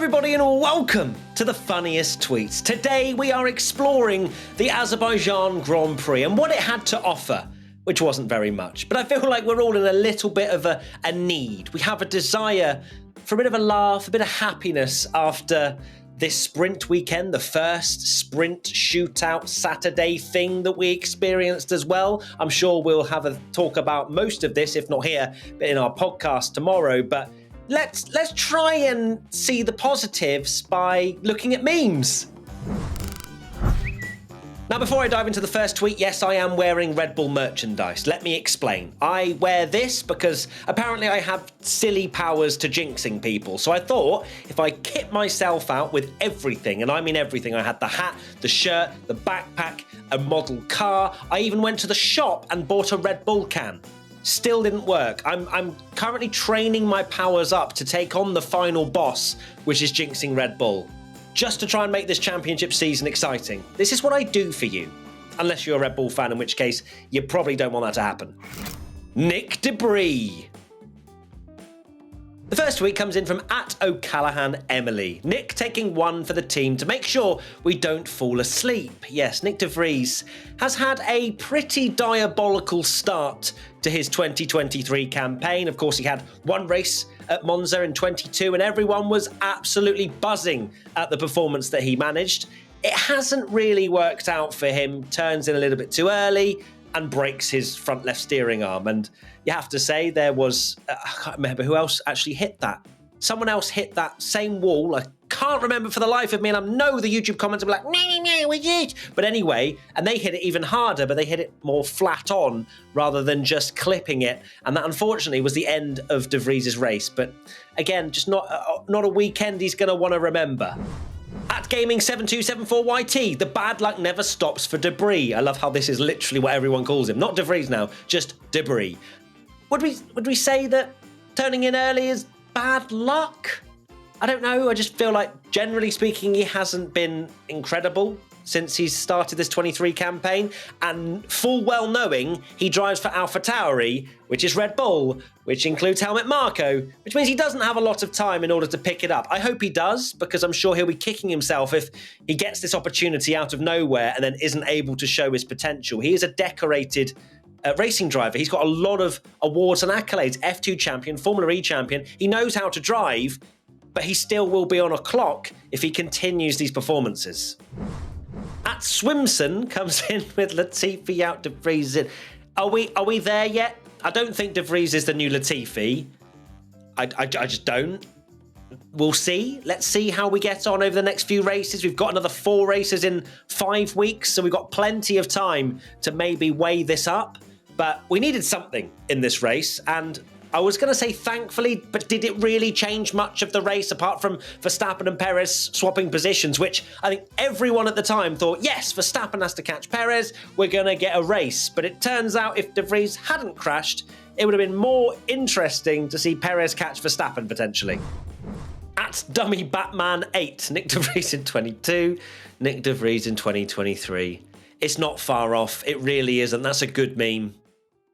everybody and welcome to the funniest tweets. Today we are exploring the Azerbaijan Grand Prix and what it had to offer, which wasn't very much. But I feel like we're all in a little bit of a need. We have a desire for a bit of a laugh, a bit of happiness after this sprint weekend, the first sprint shootout Saturday thing that we experienced as well. I'm sure we'll have a talk about most of this, if not here, but in our podcast tomorrow. But let's try and see the positives by looking at memes. Now, before I dive into the first tweet, yes, I am wearing Red Bull merchandise. Let me explain. I wear this because apparently I have silly powers to jinxing people. So I thought if I kit myself out with everything, and I mean everything, I had the hat, the shirt, the backpack, a model car. I even went to the shop and bought a Red Bull can. Still didn't work. I'm currently training my powers up to take on the final boss, which is jinxing Red Bull, just to try and make this championship season exciting. This is what I do for you. Unless you're a Red Bull fan, in which case you probably don't want that to happen. Nick DeVries. The first tweet comes in from @O'Callaghan Emily. Nick taking one for the team to make sure we don't fall asleep. Yes, Nick DeVries has had a pretty diabolical start to his 2023 campaign. Of course, he had one race at Monza in 22 and everyone was absolutely buzzing at the performance that he managed. It hasn't really worked out for him, turns in a little bit too early and breaks his front left steering arm. And you have to say there was, I can't remember who else actually hit that. Someone else hit that same wall. I can't remember for the life of me, and I know the YouTube comments will be like, no, we did. But anyway, and they hit it even harder, but they hit it more flat on rather than just clipping it. And that unfortunately was the end of DeVries' race. But again, just not a weekend he's going to want to remember. @Gaming7274YT, the bad luck never stops for DeVries. I love how this is literally what everyone calls him. Not DeVries now, just DeVries. Would we say that turning in early is bad luck? I don't know. I just feel like, generally speaking, he hasn't been incredible since he's started this 23 campaign, and full well knowing he drives for AlphaTauri, which is Red Bull, which includes Helmut Marko, which means he doesn't have a lot of time in order to pick it up. I hope he does, because I'm sure he'll be kicking himself if he gets this opportunity out of nowhere and then isn't able to show his potential. He is a decorated racing driver. He's got a lot of awards and accolades. F2 champion, Formula E champion. He knows how to drive, but he still will be on a clock if he continues these performances. @Swimson comes in with Latifi out, DeVries in. Are we there yet? I don't think DeVries is the new Latifi. I just don't. We'll see. Let's see how we get on over the next few races. We've got another 4 races in 5 weeks, so we've got plenty of time to maybe weigh this up. But we needed something in this race, and I was going to say thankfully, but did it really change much of the race apart from Verstappen and Perez swapping positions, which I think everyone at the time thought, yes, Verstappen has to catch Perez, we're going to get a race. But it turns out if DeVries hadn't crashed, it would have been more interesting to see Perez catch Verstappen potentially. @DummyBatman8, Nick DeVries in 22, Nick DeVries in 2023. It's not far off, it really isn't. That's a good meme.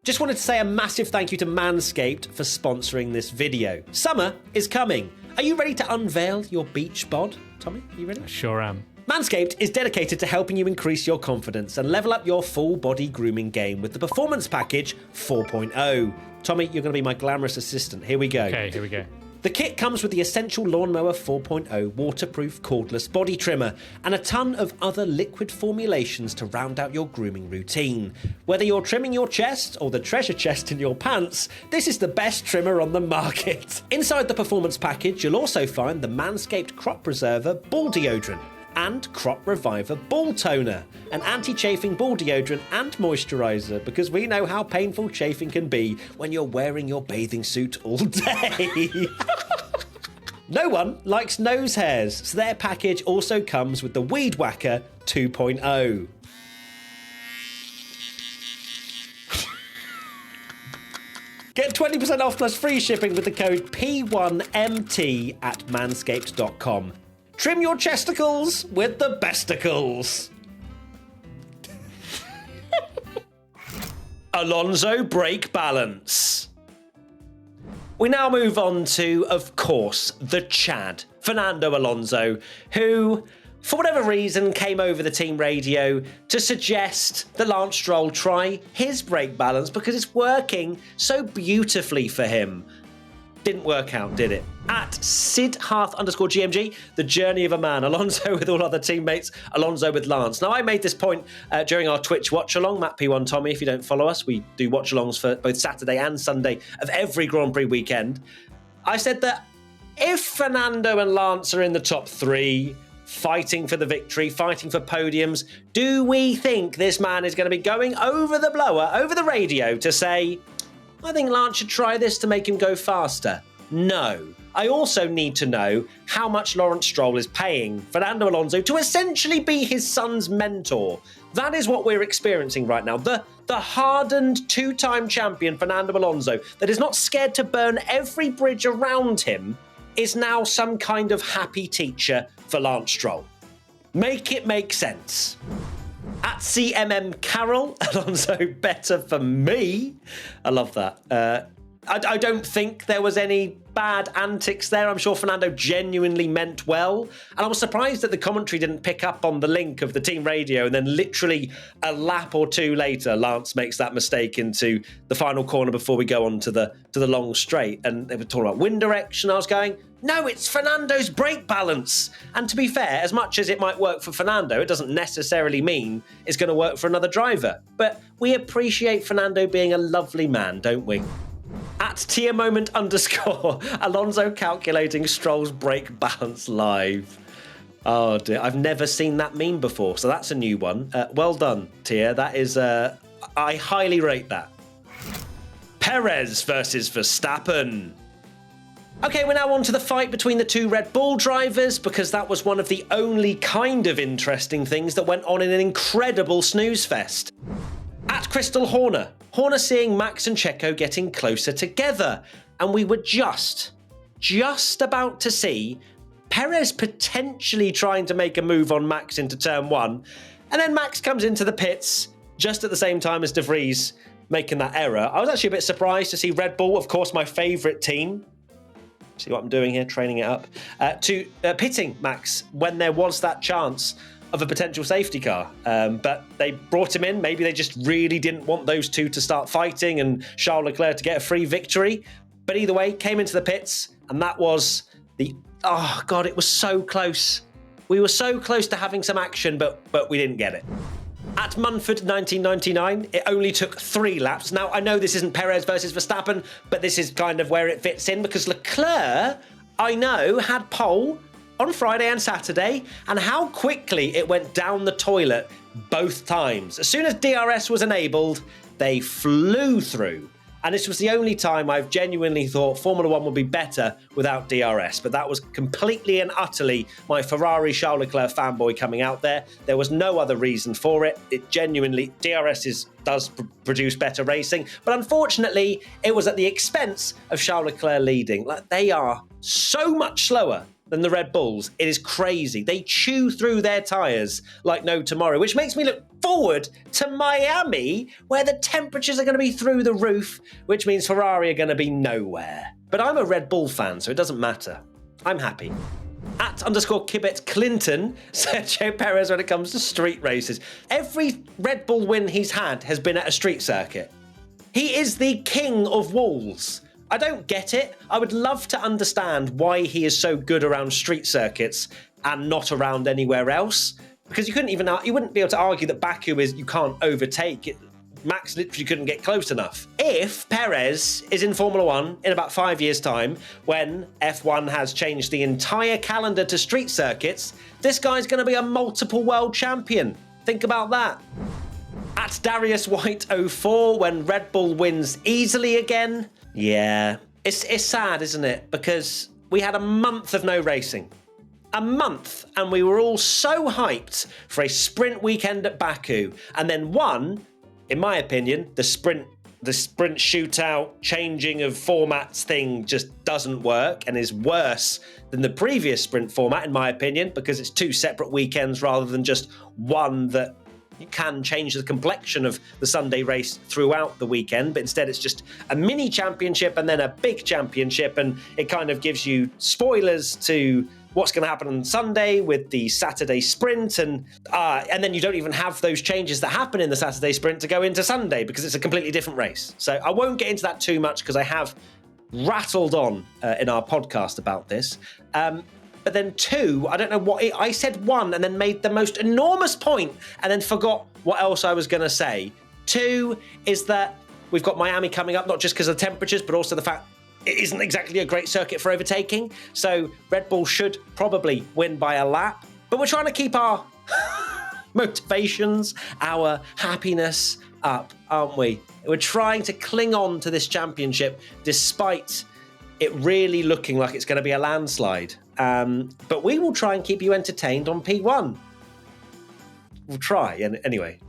Just wanted to say a massive thank you to Manscaped for sponsoring this video. Summer is coming. Are you ready to unveil your beach bod? Tommy, are you ready? I sure am. Manscaped is dedicated to helping you increase your confidence and level up your full body grooming game with the Performance Package 4.0. Tommy, you're going to be my glamorous assistant. Here we go. Okay, here we go. The kit comes with the Essential Lawnmower 4.0 waterproof cordless body trimmer and a ton of other liquid formulations to round out your grooming routine. Whether you're trimming your chest or the treasure chest in your pants, this is the best trimmer on the market. Inside the Performance Package, you'll also find the Manscaped Crop Preserver Ball Deodorant and Crop Reviver Ball Toner, an anti-chafing ball deodorant and moisturiser, because we know how painful chafing can be when you're wearing your bathing suit all day. No one likes nose hairs, so their package also comes with the Weed Whacker 2.0. Get 20% off plus free shipping with the code P1MT at manscaped.com. Trim your chesticles with the besticles. Alonso brake balance. We now move on to, of course, the Chad. Fernando Alonso, who, for whatever reason, came over the team radio to suggest that Lance Stroll try his brake balance because it's working so beautifully for him. Didn't work out, did it? At Sidharth_GMG, the journey of a man. Alonso with all other teammates, Alonso with Lance. Now, I made this point during our Twitch watch-along, Matt P1 Tommy, if you don't follow us, we do watch-alongs for both Saturday and Sunday of every Grand Prix weekend. I said that if Fernando and Lance are in the top three, fighting for the victory, fighting for podiums, do we think this man is going to be going over the blower, over the radio to say, I think Lance should try this to make him go faster? No. I also need to know how much Lawrence Stroll is paying Fernando Alonso to essentially be his son's mentor. That is what we're experiencing right now. The hardened two-time champion Fernando Alonso that is not scared to burn every bridge around him is now some kind of happy teacher for Lance Stroll. Make it make sense. At CMM Carroll, Alonso better for me. I love that. I don't think there was any bad antics there. I'm sure Fernando genuinely meant well. And I was surprised that the commentary didn't pick up on the link of the team radio, and then literally a lap or two later, Lance makes that mistake into the final corner before we go on to the long straight. And they were talking about wind direction. I was going, no, it's Fernando's brake balance. And to be fair, as much as it might work for Fernando, it doesn't necessarily mean it's going to work for another driver. But we appreciate Fernando being a lovely man, don't we? At @moment_, Alonso calculating Stroll's brake balance live. Oh dear, I've never seen that meme before, so that's a new one. Well done, Tia. That is, I highly rate that. Perez versus Verstappen. Okay, we're now on to the fight between the two Red Bull drivers, because that was one of the only kind of interesting things that went on in an incredible snooze fest. At Crystal Horner seeing Max and Checo getting closer together, and we were just about to see Perez potentially trying to make a move on Max into turn one, and then Max comes into the pits just at the same time as DeVries making that error. I was actually a bit surprised to see Red Bull, of course my favourite team, see what I'm doing here, training it up, to pitting Max when there was that chance of a potential safety car. But they brought him in. Maybe they just really didn't want those two to start fighting and Charles Leclerc to get a free victory. But either way, came into the pits, and that was oh God, it was so close. We were so close to having some action, but we didn't get it. At Munford 1999, it only took 3 laps. Now, I know this isn't Perez versus Verstappen, but this is kind of where it fits in, because Leclerc, I know, had pole on Friday and Saturday, and how quickly it went down the toilet both times. As soon as DRS was enabled, they flew through. And this was the only time I've genuinely thought Formula One would be better without DRS. But that was completely and utterly my Ferrari Charles Leclerc fanboy coming out there. There was no other reason for it. It genuinely, DRS does produce better racing. But unfortunately, it was at the expense of Charles Leclerc leading. Like, they are so much slower than the Red Bulls. It is crazy. They chew through their tyres like no tomorrow, which makes me look forward to Miami, where the temperatures are going to be through the roof, which means Ferrari are going to be nowhere. But I'm a Red Bull fan, so it doesn't matter. I'm happy. At _Kibet Clinton, Sergio Perez when it comes to street races. Every Red Bull win he's had has been at a street circuit. He is the king of walls. I don't get it. I would love to understand why he is so good around street circuits and not around anywhere else. Because you wouldn't be able to argue that Baku you can't overtake it. Max literally couldn't get close enough. If Perez is in Formula One in about 5 years' time, when F1 has changed the entire calendar to street circuits, this guy's going to be a multiple world champion. Think about that. At Darius White 04, when Red Bull wins easily again. Yeah, it's sad, isn't it? Because we had a month of no racing. A month, and we were all so hyped for a sprint weekend at Baku. And then one, in my opinion, the sprint shootout, changing of formats thing just doesn't work and is worse than the previous sprint format, in my opinion, because it's 2 separate weekends rather than just one that you can change the complexion of the Sunday race throughout the weekend, but instead it's just a mini championship and then a big championship, and it kind of gives you spoilers to what's going to happen on Sunday with the Saturday sprint, and then you don't even have those changes that happen in the Saturday sprint to go into Sunday because it's a completely different race. So I won't get into that too much because I have rattled on in our podcast about this. But then 2, I don't know what I said 1 and then made the most enormous point and then forgot what else I was going to say. 2 is that we've got Miami coming up, not just because of the temperatures, but also the fact it isn't exactly a great circuit for overtaking. So Red Bull should probably win by a lap. But we're trying to keep our motivations, our happiness up, aren't we? We're trying to cling on to this championship despite it really looking like it's going to be a landslide. But we will try and keep you entertained on P1. We'll try, anyway.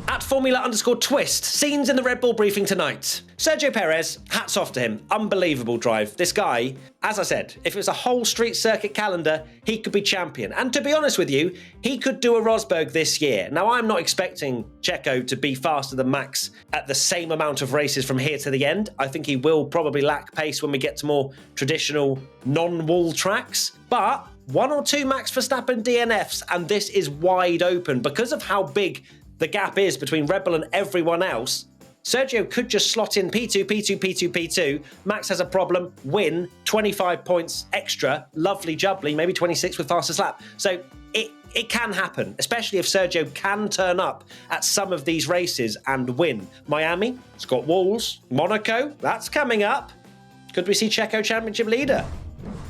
At Formula_twist, scenes in the Red Bull briefing tonight. Sergio Perez, hats off to him. Unbelievable drive. This guy, as I said, if it was a whole street circuit calendar, he could be champion. And to be honest with you, he could do a Rosberg this year. Now, I'm not expecting Checo to be faster than Max at the same amount of races from here to the end. I think he will probably lack pace when we get to more traditional non-wall tracks. But 1 or 2 Max Verstappen DNFs, and this is wide open because of how big the gap is between Red Bull and everyone else. Sergio could just slot in P2, P2, P2, P2. Max has a problem, win, 25 points extra, lovely jubbly, maybe 26 with fastest lap. So it can happen, especially if Sergio can turn up at some of these races and win. Miami, it's got walls. Monaco, that's coming up. Could we see Checo championship leader?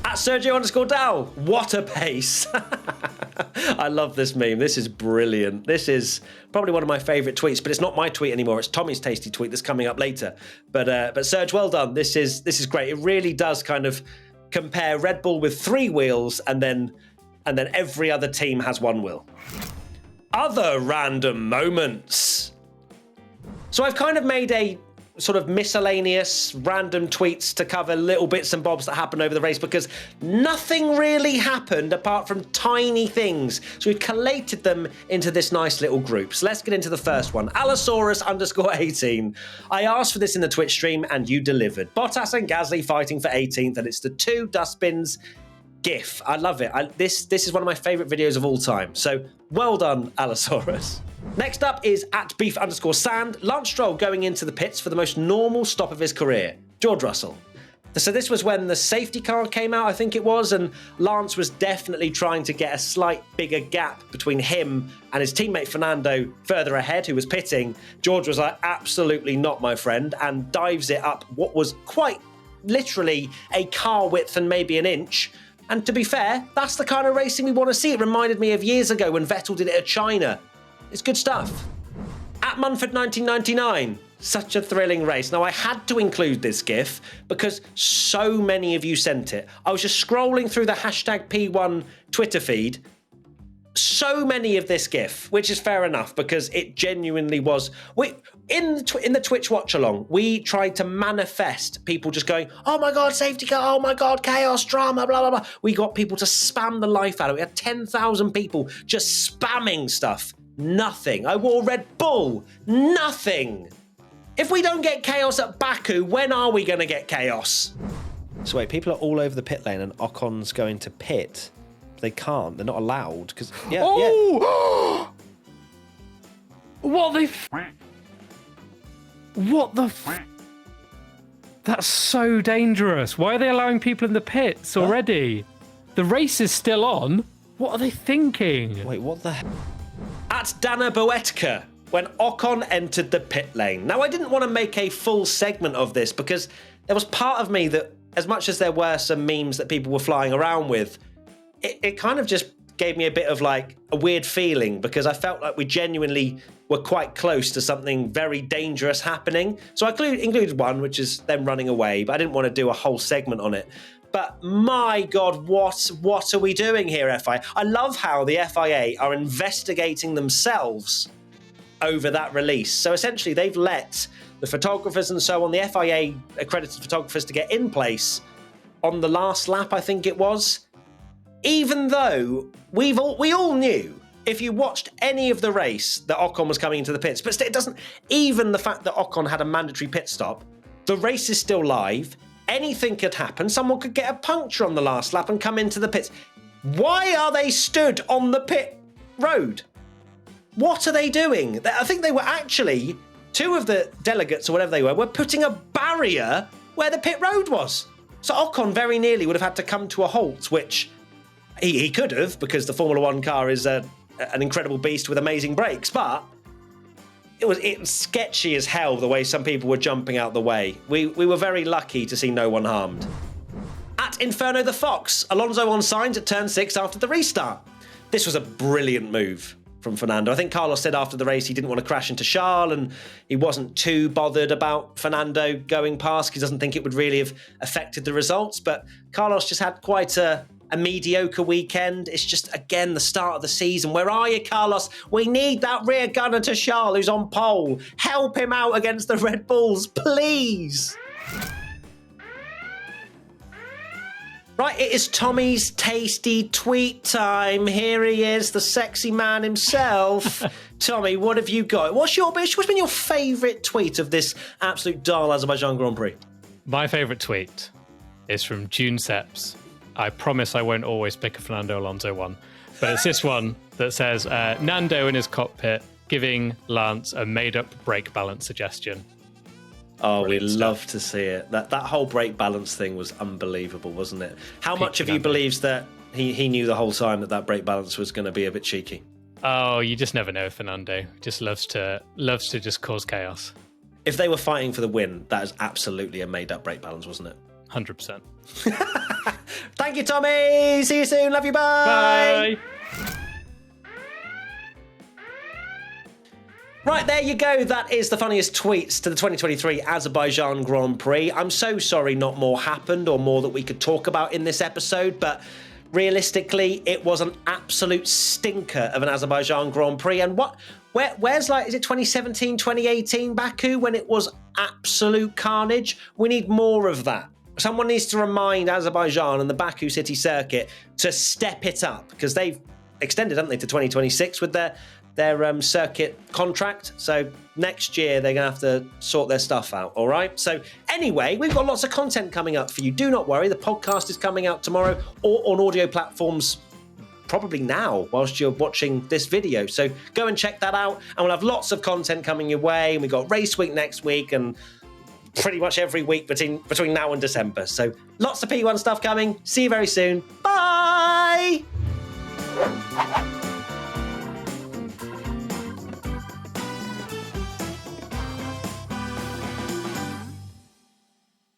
At Sergio_Dal, what a pace. I love this meme. This is brilliant. This is probably one of my favourite tweets, but it's not my tweet anymore. It's Tommy's tasty tweet that's coming up later. But Serge, well done. This is great. It really does kind of compare Red Bull with 3 wheels and then every other team has 1 wheel. Other random moments. So I've kind of made a sort of miscellaneous random tweets to cover little bits and bobs that happened over the race because nothing really happened apart from tiny things. So we've collated them into this nice little group. So let's get into the first one. Allosaurus_18. I asked for this in the Twitch stream and you delivered. Bottas and Gasly fighting for 18th, and it's the 2 dustbins GIF. I love it. This is one of my favourite videos of all time. So well done, Allosaurus. Next up is at Beef_Sand. Lance Stroll going into the pits for the most normal stop of his career. George Russell. So this was when the safety car came out, I think it was, and Lance was definitely trying to get a slight bigger gap between him and his teammate Fernando further ahead, who was pitting. George was like, absolutely not, my friend, and dives it up what was quite literally a car width and maybe an inch. And to be fair, that's the kind of racing we want to see. It reminded me of years ago when Vettel did it at China. It's good stuff. At Munford 1999, such a thrilling race. Now, I had to include this GIF because so many of you sent it. I was just scrolling through the hashtag P1 Twitter feed. So many of this GIF, which is fair enough because it genuinely was. In the Twitch watch along, we tried to manifest people just going, oh my God, safety car, oh my God, chaos, drama, blah, blah, blah. We got people to spam the life out of it. We had 10,000 people just spamming stuff. Nothing. I wore Red Bull. Nothing. If we don't get chaos at Baku, when are we going to get chaos? So wait, people are all over the pit lane and Ocon's going to pit. They can't. They're not allowed because yeah. What the That's so dangerous. Why are they allowing people in the pits already? The race is still on. What are they thinking? Wait, what the hell? At Dana Boetka, when Ocon entered the pit lane. Now, I didn't want to make a full segment of this because there was part of me that, as much as there were some memes that people were flying around with, it kind of just gave me a bit of like a weird feeling because I felt like we genuinely were quite close to something very dangerous happening. So I included one, which is them running away, but I didn't want to do a whole segment on it. But my God, what are we doing here, FIA? I love how the FIA are investigating themselves over that release. So essentially, they've let the photographers and so on, the FIA accredited photographers to get in place on the last lap, I think it was. Even though we all knew, if you watched any of the race, that Ocon was coming into the pits. But it doesn't, even the fact that Ocon had a mandatory pit stop, the race is still live. Anything could happen. Someone could get a puncture on the last lap and come into the pits. Why are they stood on the pit road? What are they doing? I think they were actually, two of the delegates or whatever they were putting a barrier where the pit road was. So Ocon very nearly would have had to come to a halt, which he could have, because the Formula One car is an incredible beast with amazing brakes, but it was sketchy as hell the way some people were jumping out the way. We were very lucky to see no one harmed. At Inferno the Fox, Alonso on signs at turn 6 after the restart. This was a brilliant move from Fernando. I think Carlos said after the race he didn't want to crash into Charles, and he wasn't too bothered about Fernando going past because he doesn't think it would really have affected the results. But Carlos just had quite a mediocre weekend. It's just, again, the start of the season. Where are you, Carlos? We need that rear gunner to Charles, who's on pole. Help him out against the Red Bulls, please. Right, it is Tommy's tasty tweet time. Here he is, the sexy man himself. Tommy, what have you got? What's been your favourite tweet of this absolute dull Azerbaijan Grand Prix? My favourite tweet is from June Seps. I promise I won't always pick a Fernando Alonso one, but it's this one that says, Nando in his cockpit giving Lance a made-up brake balance suggestion. Oh, we love to see it. That whole brake balance thing was unbelievable, wasn't it? How much of you believes that he knew the whole time that brake balance was going to be a bit cheeky? Oh, you just never know, Fernando. Just loves to just cause chaos. If they were fighting for the win, that is absolutely a made-up brake balance, wasn't it? 100%. Thank you, Tommy. See you soon. Love you. Bye. Bye. Right, there you go. That is the funniest tweets to the 2023 Azerbaijan Grand Prix. I'm so sorry not more happened or more that we could talk about in this episode, but realistically, it was an absolute stinker of an Azerbaijan Grand Prix. And where's is it 2017, 2018 Baku when it was absolute carnage? We need more of that. Someone needs to remind Azerbaijan and the Baku City Circuit to step it up, because they've extended, haven't they, to 2026 with their circuit contract. So next year they're going to have to sort their stuff out, all right? So anyway, we've got lots of content coming up for you. Do not worry. The podcast is coming out tomorrow or on audio platforms probably now whilst you're watching this video. So go and check that out, and we'll have lots of content coming your way. And we've got race week next week and pretty much every week between now and December. So lots of P1 stuff coming. See you very soon. Bye!